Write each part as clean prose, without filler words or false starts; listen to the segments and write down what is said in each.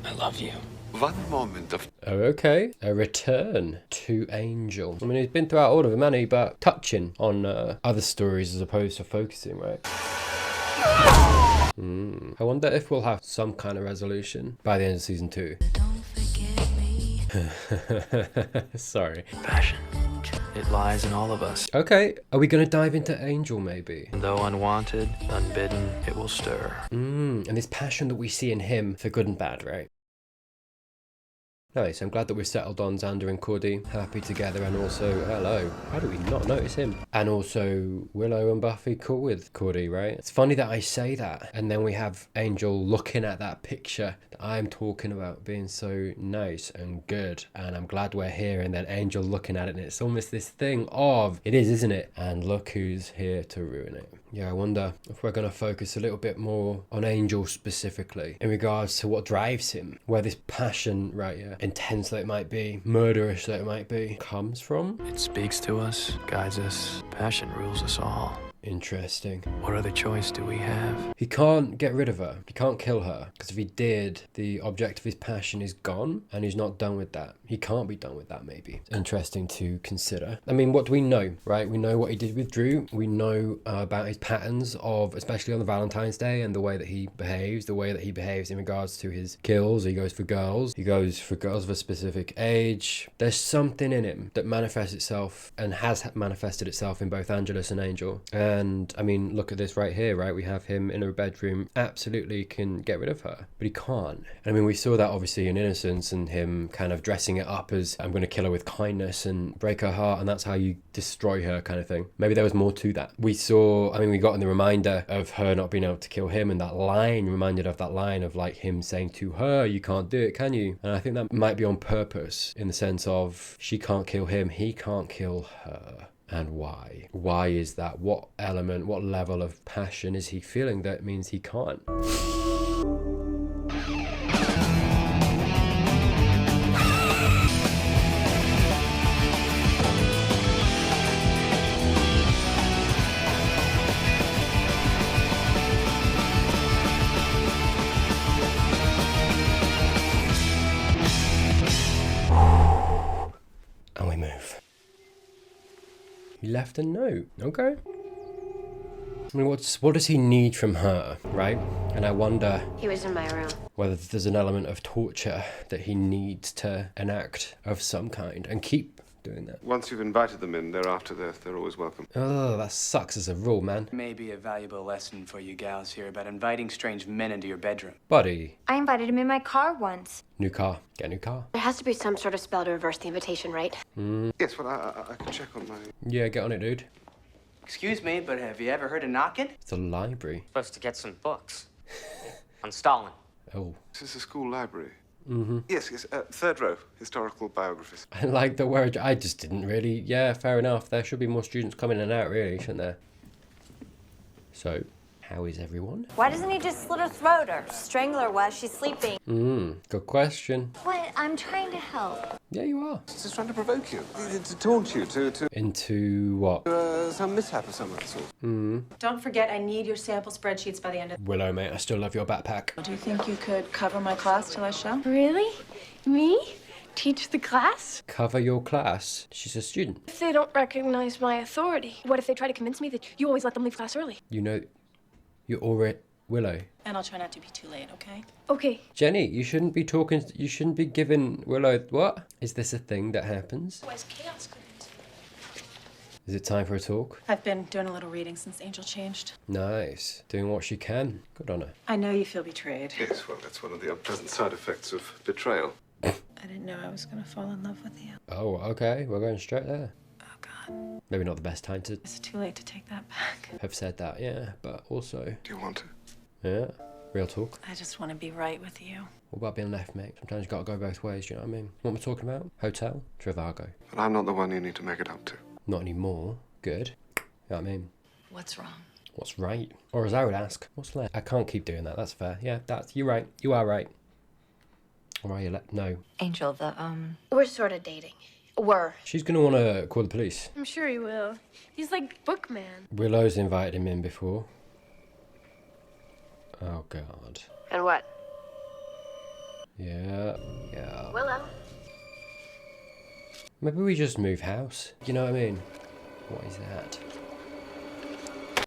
I love you. One moment of... Oh, okay. A return to Angel. I mean, he's been throughout all of them, hasn't he? But touching on other stories as opposed to focusing, right? I wonder if we'll have some kind of resolution by the end of season 2. Don't forget me. Sorry. Passion. It lies in all of us. Okay, are we going to dive into Angel maybe? And though unwanted, unbidden, it will stir. And this passion that we see in him for good and bad, right? Nice, I'm glad that we've settled on Xander and Cordy, happy together, and also, hello, how do we not notice him? And also, Willow and Buffy cool with Cordy, right? It's funny that I say that, and then we have Angel looking at that picture that I'm talking about being so nice and good, and I'm glad we're here, and then Angel looking at it, and it's almost this thing of, it is, isn't it? And look who's here to ruin it. Yeah, I wonder if we're going to focus a little bit more on Angel specifically in regards to what drives him, where this passion, right, yeah, intense that it might be, murderous that it might be, comes from. It speaks to us, guides us. Passion rules us all. Interesting. What other choice do we have? He can't get rid of her. He can't kill her. Because if he did, the object of his passion is gone. And he's not done with that. He can't be done with that, maybe. Interesting to consider. I mean, what do we know, right? We know what he did with Drew. We know about his patterns of, especially on the Valentine's Day, and the way that he behaves. The way that he behaves in regards to his kills. He goes for girls. He goes for girls of a specific age. There's something in him that manifests itself and has manifested itself in both Angelus and Angel. And I mean, look at this right here, right? We have him in a bedroom, absolutely can get rid of her, but he can't. And I mean, we saw that obviously in Innocence and him kind of dressing it up as I'm going to kill her with kindness and break her heart, and that's how you destroy her kind of thing. Maybe there was more to that. We saw, I mean, we got in the reminder of her not being able to kill him, and that line reminded of that line of like him saying to her, you can't do it, can you? And I think that might be on purpose in the sense of she can't kill him, he can't kill her. And why? Why is that? What element, what level of passion is he feeling that means he can't? And we move. He left a note. Okay. I mean, what does he need from her, right? And I wonder... He was in my room. Whether there's an element of torture that he needs to enact of some kind and keep doing that. Once you've invited them in, thereafter they're always welcome. Oh, that sucks as a rule, man. Maybe a valuable lesson for you gals here about inviting strange men into your bedroom. Buddy. I invited him in my car once. New car. Get a new car. There has to be some sort of spell to reverse the invitation, right? Yes, well, I can check on my... Yeah, get on it, dude. Excuse me, but have you ever heard of knocking? It's a library. Supposed to get some books. On Stalin. Oh. This is a school library. Yes, third row, historical biographies. I like the word. I just didn't really... Yeah, fair enough. There should be more students coming in and out, really, shouldn't there? So, how is everyone? Why doesn't he just slit her throat or strangle her while she's sleeping? Good question. What? I'm trying to help. Yeah, you are. Just trying to provoke you, to taunt you, to Into what? some mishap of some sort. Don't forget, I need your sample spreadsheets by the end of... Willow, mate, I still love your backpack. Do you think you could cover my class till I show? Really? Me? Teach the class? Cover your class. She's a student. If they don't recognize my authority, what if they try to convince me that you always let them leave class early? You know, you're already... Willow. And I'll try not to be too late, okay? Okay. Jenny, you shouldn't be talking... You shouldn't be giving Willow... What? Is this a thing that happens? Otherwise chaos could ensue. Is it time for a talk? I've been doing a little reading since Angel changed. Nice. Doing what she can. Good on her. I know you feel betrayed. Yes, well, that's one of the unpleasant side effects of betrayal. I didn't know I was gonna fall in love with you. Oh, okay. We're going straight there. Oh, God. Maybe not the best time to It's too late to take that back. have said that, yeah. But also... Do you want to? Yeah. Real talk. I just want to be right with you. What about being left, mate? Sometimes you gotta go both ways, do you know what I mean? What am I talking about? Hotel? Trivago. But I'm not the one you need to make it up to. Not anymore. Good. You know what I mean? What's wrong? What's right? Or as I would ask, what's left? I can't keep doing that, that's fair. Yeah, you're right. You are right. Or are you no. Angel, We're sort of dating. Were. She's gonna wanna call the police. I'm sure he will. He's like Bookman. Willow's invited him in before. Oh, God. And what? Yeah, yeah. Willow. Maybe we just move house. You know what I mean? What is that?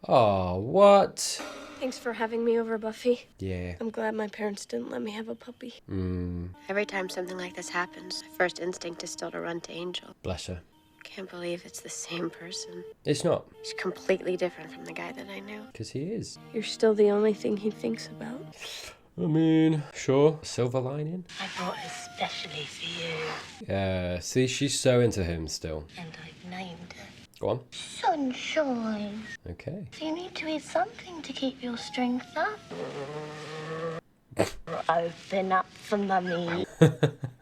Oh, what? Thanks for having me over, Buffy. Yeah. I'm glad my parents didn't let me have a puppy. Every time something like this happens, my first instinct is still to run to Angel. Bless her. Can't believe it's the same person. It's not, He's completely different from the guy that I knew. because he is. You're still the only thing he thinks about. I mean, sure. Silver lining. I bought especially for you, Yeah, see, she's so into him still. and I've named her Go on. Sunshine. Okay. So you need to eat something to keep your strength up. Open up for mummy.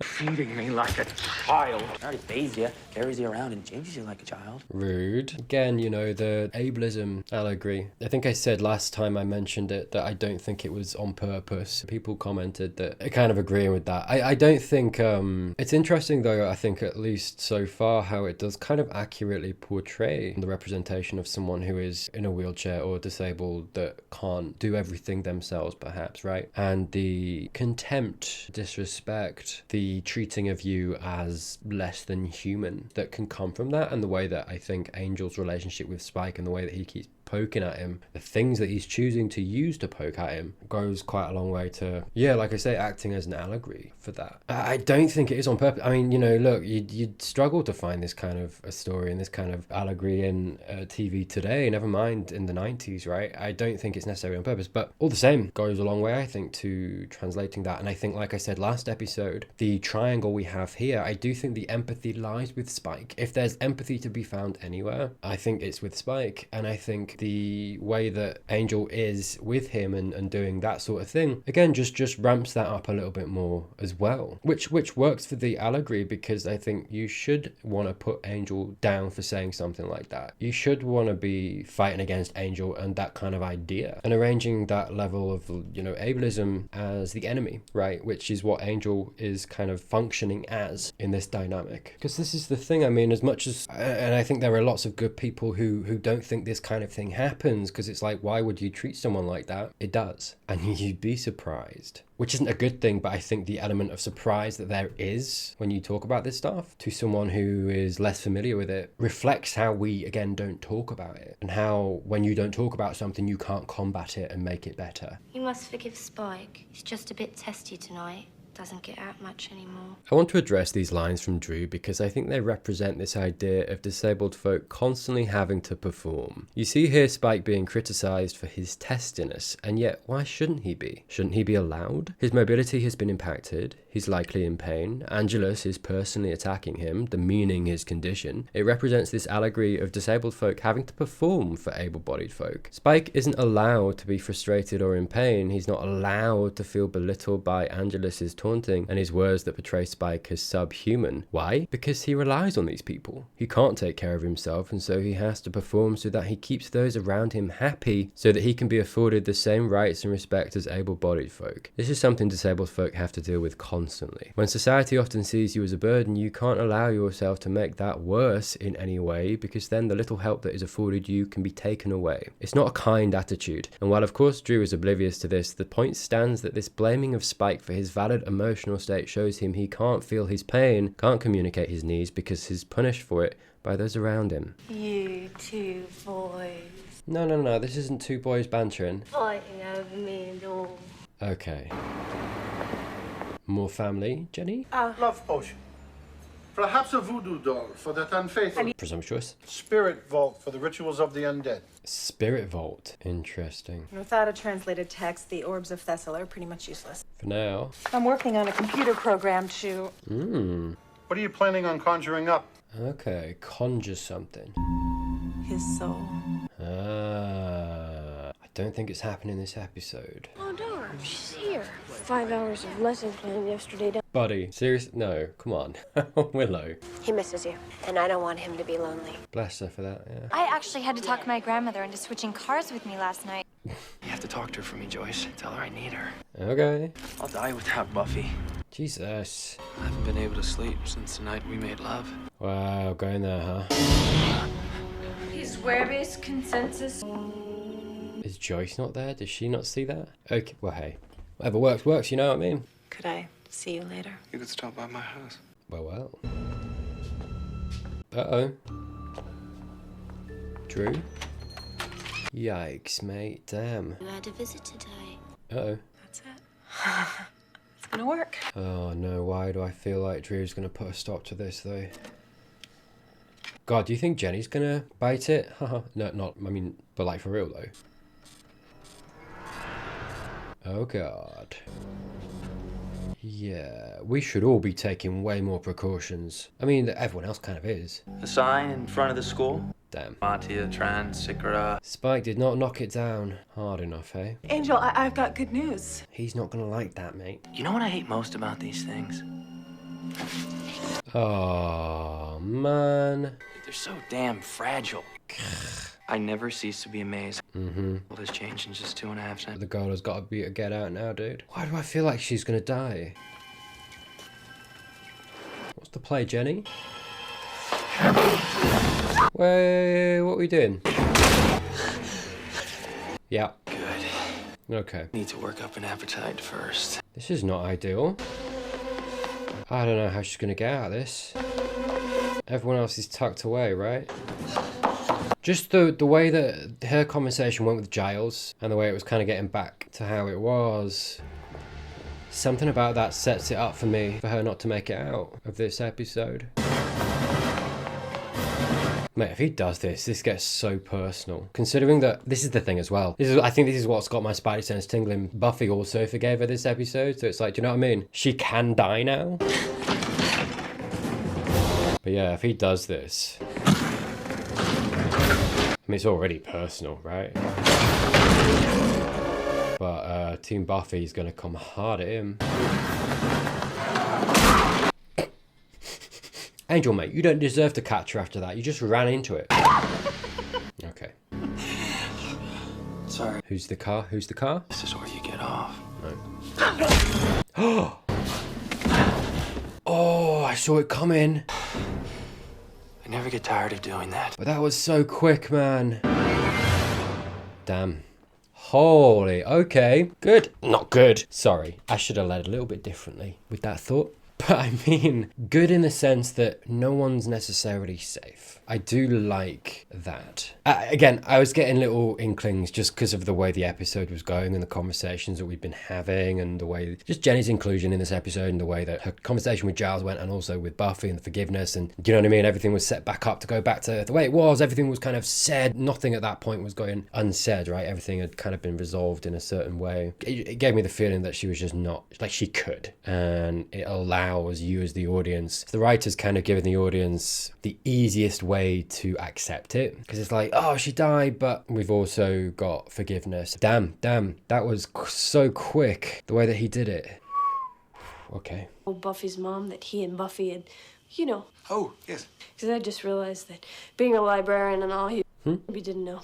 Feeding me like a child. I already bathes you, carries you around, and changes you like a child. Rude. Again, you know, the ableism allegory. I think I said last time I mentioned it that I don't think it was on purpose. People commented that I kind of agree with that. I don't think, it's interesting though, I think at least so far, how it does kind of accurately portray the representation of someone who is in a wheelchair or disabled that can't do everything themselves, perhaps, right? And the contempt, disrespect, the treating of you as less than human that can come from that, and the way that I think Angel's relationship with Spike and the way that he keeps poking at him, the things that he's choosing to use to poke at him, goes quite a long way to, yeah, like I say, acting as an allegory for that. I don't think it is on purpose. I mean, you know, look, you'd struggle to find this kind of a story and this kind of allegory in TV today, never mind in the 90s, right? I don't think it's necessarily on purpose, but all the same, goes a long way, I think, to translating that. And I think, like I said last episode, the triangle we have here, I do think the empathy lies with Spike. If there's empathy to be found anywhere, I think it's with Spike. And I think the way that Angel is with him and doing that sort of thing, again, just ramps that up a little bit more as well, which works for the allegory, because I think you should want to put Angel down for saying something like that. You should want to be fighting against Angel and that kind of idea, and arranging that level of, you know, ableism as the enemy, right? Which is what Angel is kind of functioning as in this dynamic. Because this is the thing, I mean, as much as, and I think there are lots of good people who don't think this kind of thing happens, because it's like, why would you treat someone like that? It does, and you'd be surprised, which isn't a good thing, but I think the element of surprise that there is when you talk about this stuff to someone who is less familiar with it reflects how we, again, don't talk about it, and how when you don't talk about something, you can't combat it and make it better. You must forgive Spike. He's just a bit testy tonight. Doesn't get out much anymore. I want to address these lines from Drew because I think they represent this idea of disabled folk constantly having to perform. You see here Spike being criticised for his testiness, and yet why shouldn't he be? Shouldn't he be allowed? His mobility has been impacted, he's likely in pain, Angelus is personally attacking him, demeaning his condition. It represents this allegory of disabled folk having to perform for able-bodied folk. Spike isn't allowed to be frustrated or in pain, he's not allowed to feel belittled by Angelus's taunting and his words that portray Spike as subhuman. Why? Because he relies on these people. He can't take care of himself, and so he has to perform so that he keeps those around him happy, so that he can be afforded the same rights and respect as able-bodied folk. This is something disabled folk have to deal with constantly. When society often sees you as a burden, you can't allow yourself to make that worse in any way, because then the little help that is afforded you can be taken away. It's not a kind attitude, and while of course Drew is oblivious to this, the point stands that this blaming of Spike for his valid emotional state shows him he can't feel his pain, can't communicate his needs, because he's punished for it by those around him. You two boys No, this isn't two boys bantering. fighting over me and all. Okay. More family, Jenny? Love potion. Perhaps a voodoo doll for that unfaithful. Presumptuous. Spirit vault for the rituals of the undead. Spirit vault. Interesting. Without a translated text, the orbs of Thessal are pretty much useless. For now. I'm working on a computer program to... What are you planning on conjuring up? Okay, conjure something. his soul. I don't think it's happening this episode. Oh, darn, she's here. 5 hours of lesson plan yesterday. Buddy, serious? No, come on. Willow. He misses you, and I don't want him to be lonely. Bless her for that, yeah. I actually had to talk my grandmother into switching cars with me last night. You have to talk to her for me, Joyce. Tell her I need her. Okay. I'll die without Buffy. Jesus. I haven't been able to sleep since the night we made love. Wow, going there, huh? Is where-based consensus? Is Joyce not there? Does she not see that? Okay, well, hey. Whatever works, works, you know what I mean? Could I See you later. You could stop by my house. Well. Uh-oh. Drew? Yikes, mate. Damn. You had a visit today. Uh-oh. That's it. It's gonna work. Oh no, why do I feel like Drew's gonna put a stop to this though? God, do you think Jenny's gonna bite it? Haha. No, not, I mean, but like for real though. Oh God. Yeah, we should all be taking way more precautions. I mean, everyone else kind of is. The sign in front of the school? Damn. Matia Transikara. Spike did not knock it down hard enough, eh? Angel, I've got good news. He's not gonna like that, mate. You know what I hate most about these things? Oh, man. They're so damn fragile. I never cease to be amazed. All has changed in just 2.5 seconds. The girl has got to be to get out now, dude. Why do I feel like she's gonna die? What's the play, Jenny? Wait, what are we doing? Yeah. Good. Okay. Need to work up an appetite first. This is not ideal. I don't know how she's gonna get out of this. Everyone else is tucked away, right? Just the way that her conversation went with Giles and the way it was kind of getting back to how it was. Something about that sets it up for me for her not to make it out of this episode. Mate, if he does this, this gets so personal. Considering that this is the thing as well. I think this is what's got my spidey sense tingling. Buffy also forgave her this episode, so it's like, do you know what I mean? She can die now. But yeah, if he does this, I mean, it's already personal, right? But Team Buffy's gonna come hard at him. Angel, mate, you don't deserve to catch her after that. You just ran into it. Okay. Sorry. Who's the car? Who's the car? This is where you get off. No. Oh, I saw it coming. I never get tired of doing that. But that was so quick, man. Damn. Holy, okay. Good. Not good. Sorry, I should have led a little bit differently with that thought. But I mean, good in the sense that no one's necessarily safe. I do like that. Again, I was getting little inklings just because of the way the episode was going and the conversations that we've been having and the way, just Jenny's inclusion in this episode and the way that her conversation with Giles went and also with Buffy and the forgiveness and, you know what I mean? Everything was set back up to go back to the way it was. Everything was kind of said. Nothing at that point was going unsaid, right? Everything had kind of been resolved in a certain way. It gave me the feeling that she was just not, like she could. And it allows you as the audience, the writers kind of giving the audience the easiest way to accept it, because it's like, oh, she died, but we've also got forgiveness. Damn, that was so quick, the way that he did it. Okay. Oh, Buffy's mom, that he and Buffy had, you know. Oh, yes. Because I just realized that being a librarian and all, he didn't know.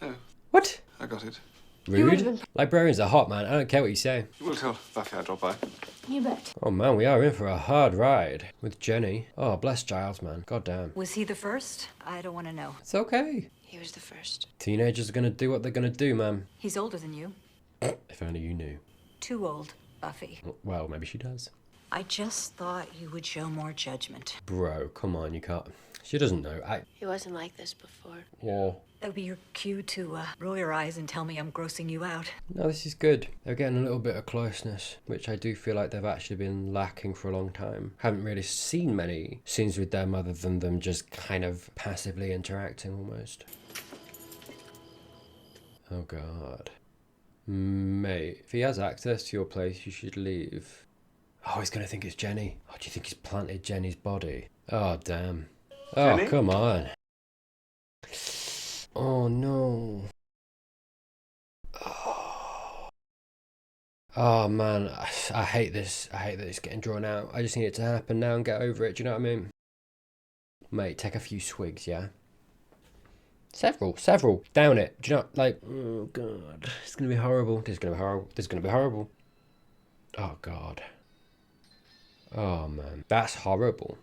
Oh. What? I got it. Rude. Librarians are hot, man. I don't care what you say. You will tell Buffy I dropped by. You bet. Oh man, we are in for a hard ride with Jenny. Oh, bless Giles, man. God damn. Was he the first? I don't want to know. It's okay. He was the first. Teenagers are gonna do what they're gonna do, man. He's older than you. If only you knew. Too old, Buffy. Well, maybe she does. I just thought you would show more judgment. Bro, come on, you can't. She doesn't know. He wasn't like this before. Yeah. That'll be your cue to roll your eyes and tell me I'm grossing you out. No, this is good. They're getting a little bit of closeness, which I do feel like they've actually been lacking for a long time. Haven't really seen many scenes with them other than them just kind of passively interacting almost. Oh God. Mate, if he has access to your place, you should leave. Oh, he's gonna think it's Jenny. Oh, do you think he's planted Jenny's body? Oh, damn. Oh, Jenny? come on. Oh, no. Oh, man. I hate this. I hate that it's getting drawn out. I just need it to happen now and get over it. Do you know what I mean? Mate, take a few swigs, yeah? Several. Down it. Do you know, like, oh, God. It's gonna be horrible. This is gonna be horrible. This is gonna be horrible. Oh, God. Oh, man. That's horrible.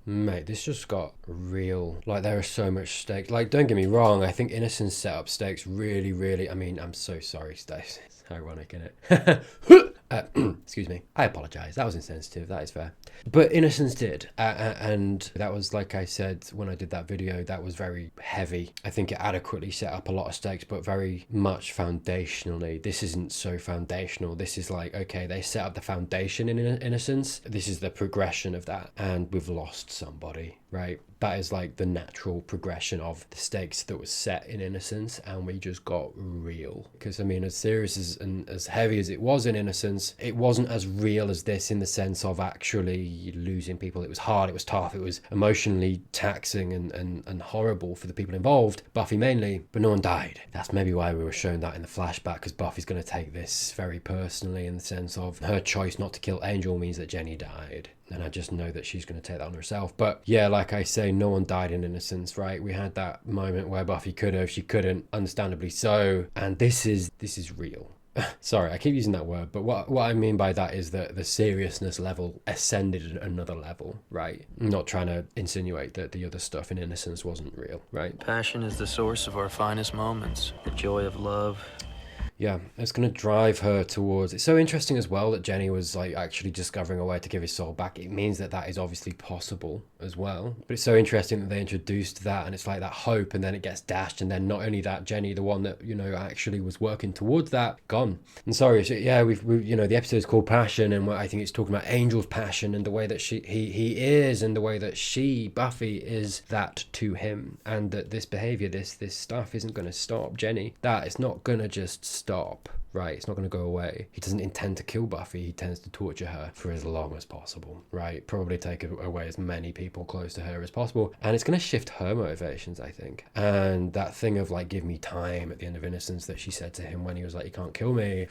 Mate, this just got real. Like, there are so much stakes. Like, don't get me wrong, I think Innocence set up stakes really, really. I mean, I'm so sorry, Stace. It's ironic, innit? Excuse me. I apologize. That was insensitive. That is fair. But Innocence did. And that was, like I said, when I did that video, that was very heavy. I think it adequately set up a lot of stakes, but very much foundationally. This isn't so foundational. This is like, okay, they set up the foundation in Innocence. This is the progression of that. And we've lost somebody, right? That is like the natural progression of the stakes that was set in Innocence, and we just got real. Because I mean, as serious as and as heavy as it was in Innocence, it wasn't as real as this in the sense of actually losing people. It was hard, it was tough, it was emotionally taxing and horrible for the people involved, Buffy mainly, but no one died. That's maybe why we were shown that in the flashback, because Buffy's going to take this very personally in the sense of her choice not to kill Angel means that Jenny died. And I just know that she's going to take that on herself. But yeah, like I say, no one died in Innocence, right? We had that moment where Buffy could have, she couldn't, understandably so. And this is real. Sorry, I keep using that word, but what I mean by that is that the seriousness level ascended another level, right? I'm not trying to insinuate that the other stuff in Innocence wasn't real, right? Passion is the source of our finest moments. The joy of love. Yeah, it's going to drive her towards... It's so interesting as well that Jenny was like actually discovering a way to give his soul back. It means that that is obviously possible as well. But it's so interesting that they introduced that, and it's like that hope, and then it gets dashed, and then not only that, Jenny, the one that, you know, actually was working towards that, gone. And sorry, so yeah, we've you know, the episode is called Passion, and I think it's talking about Angel's passion and the way that he is, and the way that she, Buffy, is that to him, and that this behavior, this stuff isn't going to stop Jenny. That it's not going to just stop, right? It's not going to go away. He doesn't intend to kill Buffy. He tends to torture her for as long as possible, right? Probably take away as many people close to her as possible. And it's going to shift her motivations, I think. And that thing of like, give me time at the end of Innocence that she said to him when he was like, you can't kill me.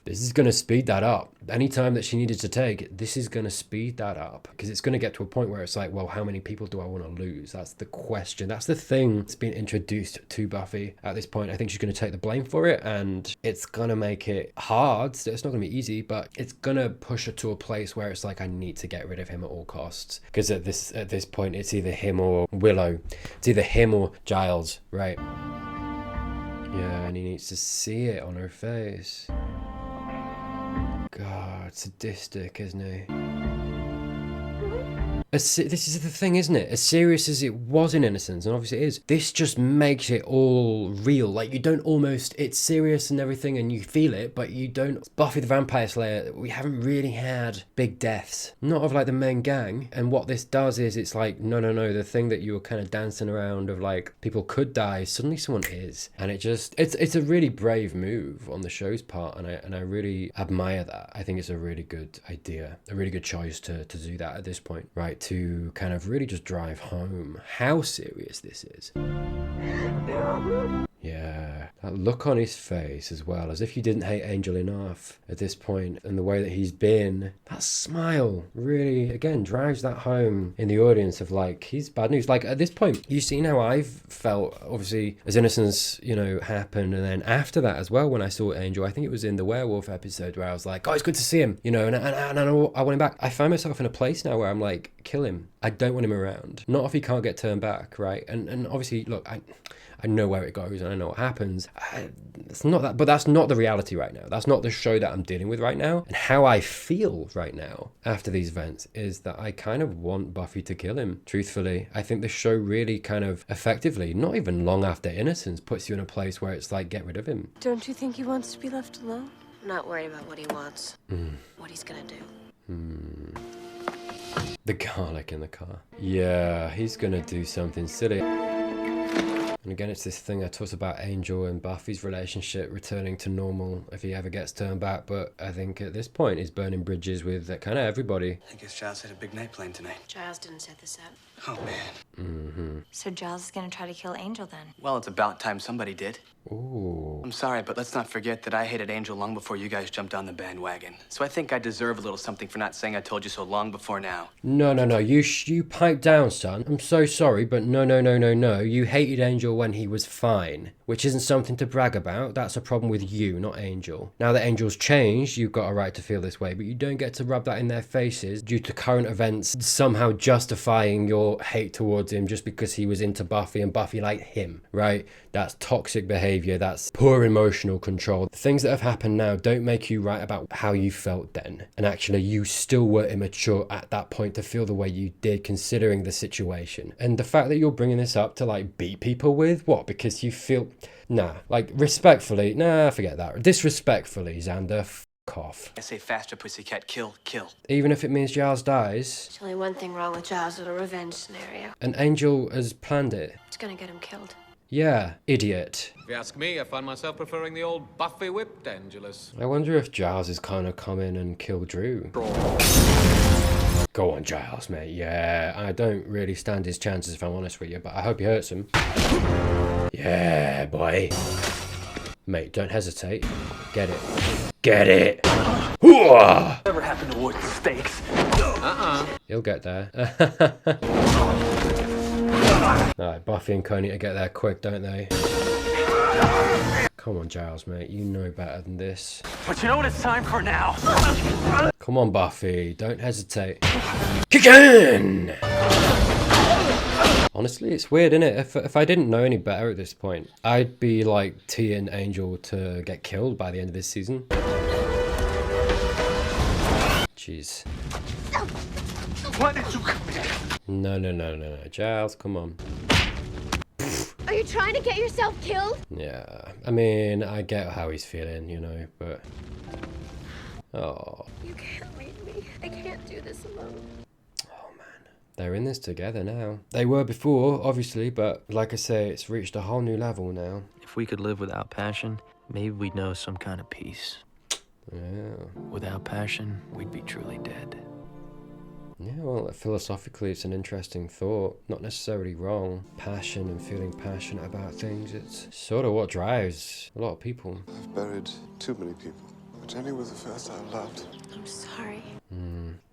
This is going to speed that up. Any time that she needed to take, this is going to speed that up. Because it's going to get to a point where it's like, well, how many people do I want to lose? That's the question. That's the thing that's been introduced to Buffy at this point. I think she's going to take the blame for it, and it's going to make it hard. It's not going to be easy, but it's going to push her to a place where it's like, I need to get rid of him at all costs. Because at this point, it's either him or Willow. It's either him or Giles, right? Yeah, and he needs to see it on her face. God, sadistic, isn't he? This is the thing, isn't it? As serious as it was in Innocence, and obviously it is, this just makes it all real. Like, you don't almost... It's serious and everything, and you feel it, but you don't... Buffy the Vampire Slayer, we haven't really had big deaths. Not of, like, the main gang. And what this does is, it's like, no, the thing that you were kind of dancing around of, like, people could die, suddenly someone is. And it just... It's a really brave move on the show's part, and I really admire that. I think it's a really good idea, a really good choice to do that at this point, right? To kind of really just drive home how serious this is. Yeah, that look on his face as well, as if you didn't hate Angel enough at this point, and the way that he's been, that smile really, again, drives that home in the audience of like, he's bad news. Like, at this point, you've seen how I've felt, obviously, as Innocence, you know, happened, and then after that as well, when I saw Angel, I think it was in the werewolf episode where I was like, oh, it's good to see him, you know, and I want him back. I find myself in a place now where I'm like, kill him. I don't want him around. Not if he can't get turned back, right? And obviously, look, I know where it goes and I know what happens. It's not that, but that's not the reality right now. That's not the show that I'm dealing with right now. And how I feel right now after these events is that I kind of want Buffy to kill him, truthfully. I think the show really kind of effectively, not even long after Innocence, puts you in a place where it's like, get rid of him. Don't you think he wants to be left alone? I'm not worried about what he wants. What he's gonna do. The garlic in the car. Yeah, he's gonna do something silly. And again, it's this thing I talked about Angel and Buffy's relationship returning to normal if he ever gets turned back. But I think at this point, he's burning bridges with kind of everybody. I guess Giles had a big night playing tonight. Giles didn't set this up. Oh, man. So Giles is gonna try to kill Angel then? Well, it's about time somebody did. Ooh. I'm sorry, but let's not forget that I hated Angel long before you guys jumped on the bandwagon. So I think I deserve a little something for not saying I told you so long before now. No. You pipe down, son. I'm so sorry, but no. You hated Angel when he was fine, which isn't something to brag about. That's a problem with you, not Angel. Now that Angel's changed, you've got a right to feel this way, but you don't get to rub that in their faces due to current events somehow justifying your hate towards him just because he was into Buffy and Buffy liked him, right? That's toxic behavior. That's poor emotional control. The things that have happened now don't make you right about how you felt then. And actually, you still were immature at that point to feel the way you did, considering the situation. And the fact that you're bringing this up to like beat people with, what? Because you feel, nah, like respectfully, nah, forget that. Disrespectfully, Xander, f*** off. I say faster, pussycat, kill. Even if it means Giles dies. There's only one thing wrong with Giles with a revenge scenario. And Angel has planned it. It's gonna get him killed. Yeah, idiot. If you ask me, I find myself preferring the old Buffy whipped Angelus. I wonder if Giles is kind of come in and kill Drew. Go on, Giles, mate. Yeah, I don't really stand his chances if I'm honest with you, but I hope he hurts him. Yeah, boy. Mate, don't hesitate. Get it. Get it! Whatever happened to wooden stakes? He'll get there. Alright, Buffy and Co need to get there quick, don't they? Come on, Giles, mate. You know better than this. But you know what it's time for now? Come on, Buffy. Don't hesitate. Kick in! Honestly, it's weird, isn't it? If I didn't know any better at this point, I'd be like T and Angel to get killed by the end of this season. Jeez. Why did you come here? No. Giles, come on. Are you trying to get yourself killed? Yeah. I mean, I get how he's feeling, you know, but... Oh. You can't leave me. I can't do this alone. They're in this together now. They were before, obviously, but like I say, it's reached a whole new level now. If we could live without passion, maybe we'd know some kind of peace. Yeah. Without passion, we'd be truly dead. Yeah, well, philosophically, it's an interesting thought. Not necessarily wrong. Passion and feeling passionate about things, it's sort of what drives a lot of people. I've buried too many people. But Jenny was the first I loved. I'm sorry.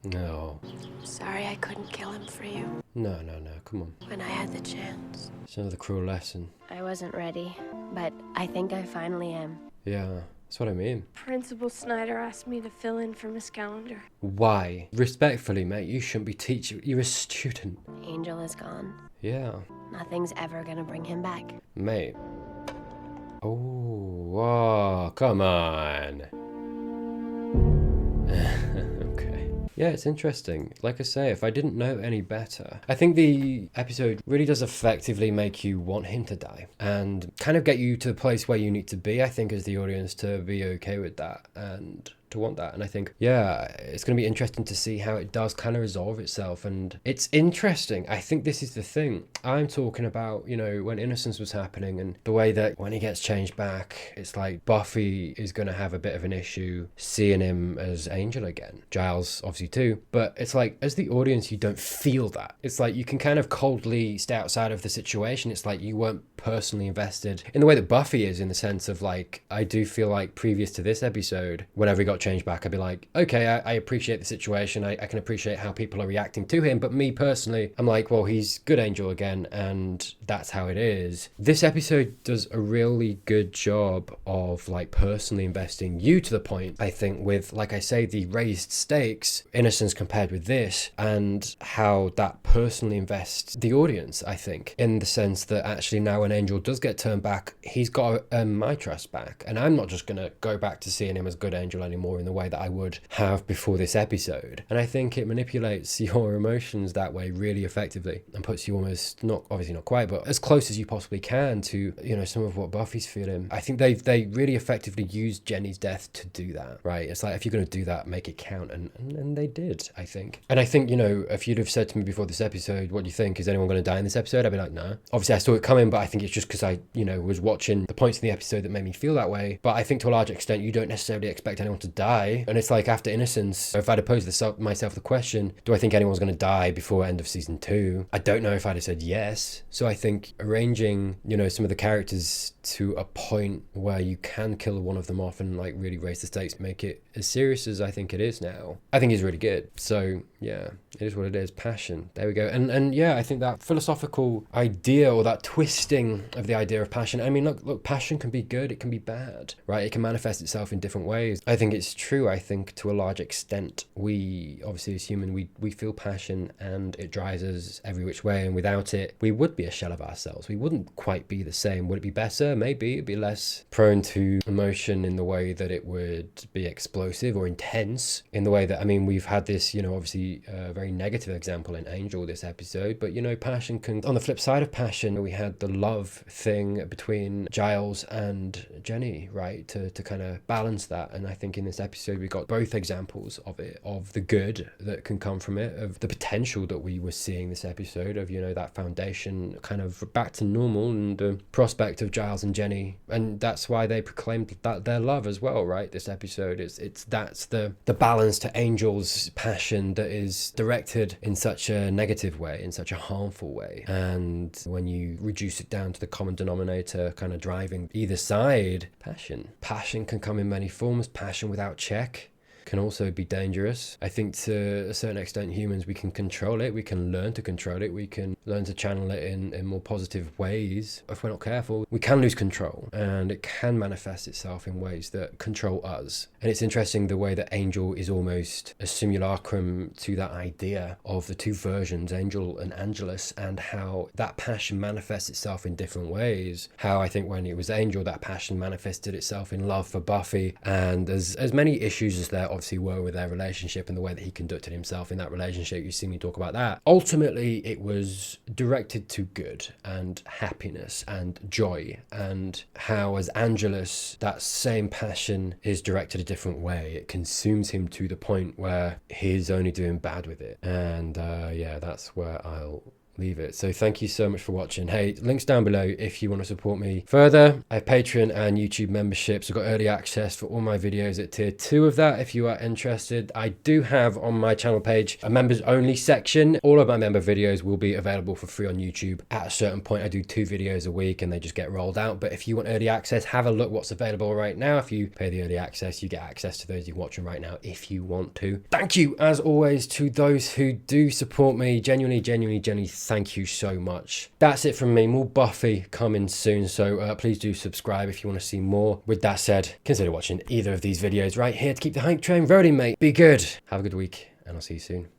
No. I'm sorry I couldn't kill him for you. No, come on. When I had the chance. It's another cruel lesson. I wasn't ready, but I think I finally am. Yeah, that's what I mean. Principal Snyder asked me to fill in for Miss Calendar. Why? Respectfully, mate, you shouldn't be teaching. You're a student. Angel is gone. Yeah. Nothing's ever gonna bring him back. Mate. Oh, come on. Okay. Yeah, it's interesting. Like I say, if I didn't know any better, I think the episode really does effectively make you want him to die and kind of get you to the place where you need to be, I think, as the audience to be okay with that and to want that. And I think, yeah, it's going to be interesting to see how it does kind of resolve itself. And it's interesting. I think this is the thing I'm talking about, you know, when Innocence was happening and the way that when he gets changed back, it's like Buffy is going to have a bit of an issue seeing him as Angel again. Giles, obviously, too. But it's like, as the audience, you don't feel that. It's like you can kind of coldly stay outside of the situation. It's like you weren't personally invested in the way that Buffy is, in the sense of like, I do feel like previous to this episode, whenever he got changed back, I'd be like, okay, I appreciate the situation. I can appreciate how people are reacting to him. But me personally, I'm like, well, he's good Angel again, and that's how it is. This episode does a really good job of like personally investing you to the point, I think, with, like I say, the raised stakes, Innocence compared with this, and how that personally invests the audience, I think, in the sense that actually now when Angel does get turned back, he's got my trust back, and I'm not just gonna go back to seeing him as good Angel anymore in the way that I would have before this episode. And I think it manipulates your emotions that way really effectively and puts you almost, not obviously not quite, but as close as you possibly can to, you know, some of what Buffy's feeling. I think they really effectively used Jenny's death to do that, right? It's like, if you're going to do that, make it count, and they did, I think. And I think, you know, if you'd have said to me before this episode, what do you think, is anyone going to die in this episode? I'd be like, no. Obviously I saw it coming, but I think it's just because I, you know, was watching the points in the episode that made me feel that way. But I think to a large extent you don't necessarily expect anyone to die. And it's like, after Innocence, if I'd have posed myself the question, do I think anyone's going to die before end of season 2? I don't know if I'd have said yes. So I think arranging, you know, some of the characters to a point where you can kill one of them off and like really raise the stakes, make it as serious as I think it is now, I think is really good. So yeah, it is what it is. Passion. There we go. And yeah, I think that philosophical idea, or that twisting of the idea of passion. I mean, look, passion can be good, it can be bad, right? It can manifest itself in different ways. I think it's true. I think to a large extent, we obviously as human, we feel passion and it drives us every which way. And without it, we would be a shell of ourselves. We wouldn't quite be the same. Would it be better? Maybe. It'd be less prone to emotion in the way that it would be explosive or intense in the way that, I mean, we've had this, you know, obviously a very negative example in Angel this episode, but you know, passion can, on the flip side of passion, we had the love thing between Giles and Jenny, right, to kind of balance that. And I think in this episode we got both examples of it, of the good that can come from it, of the potential that we were seeing this episode, of, you know, that foundation kind of back to normal, and the prospect of Giles and Jenny. And that's why they proclaimed that their love as well, right? This episode, that's the balance to Angel's passion that is directed in such a negative way, in such a harmful way. And when you reduce it down to the common denominator kind of driving either side, passion can come in many forms. Passion without check can also be dangerous. I think to a certain extent, humans, we can control it, we can learn to control it, we can learn to channel it in more positive ways. If we're not careful, we can lose control, and it can manifest itself in ways that control us. And it's interesting the way that Angel is almost a simulacrum to that idea of the two versions, Angel and Angelus, and how that passion manifests itself in different ways. How I think when it was Angel, that passion manifested itself in love for Buffy, and as many issues as there obviously were with their relationship and the way that he conducted himself in that relationship, you see me talk about that, ultimately it was directed to good and happiness and joy. And how as Angelus, that same passion is directed a different way. It consumes him to the point where he's only doing bad with it. And yeah, that's where I'll leave it. So thank you so much for watching. Hey, links down below if you want to support me further. I have Patreon and YouTube memberships. I've got early access for all my videos at tier 2 of that if you are interested. I do have on my channel page a members only section. All of my member videos will be available for free on YouTube. At a certain point, I do 2 videos a week and they just get rolled out. But if you want early access, have a look what's available right now. If you pay the early access, you get access to those you're watching right now if you want to. Thank you as always to those who do support me. Genuinely thank you so much. That's it from me. More Buffy coming soon, so please do subscribe if you want to see more. With that said, consider watching either of these videos right here to keep the hype train rolling, mate. Be good. Have a good week, and I'll see you soon.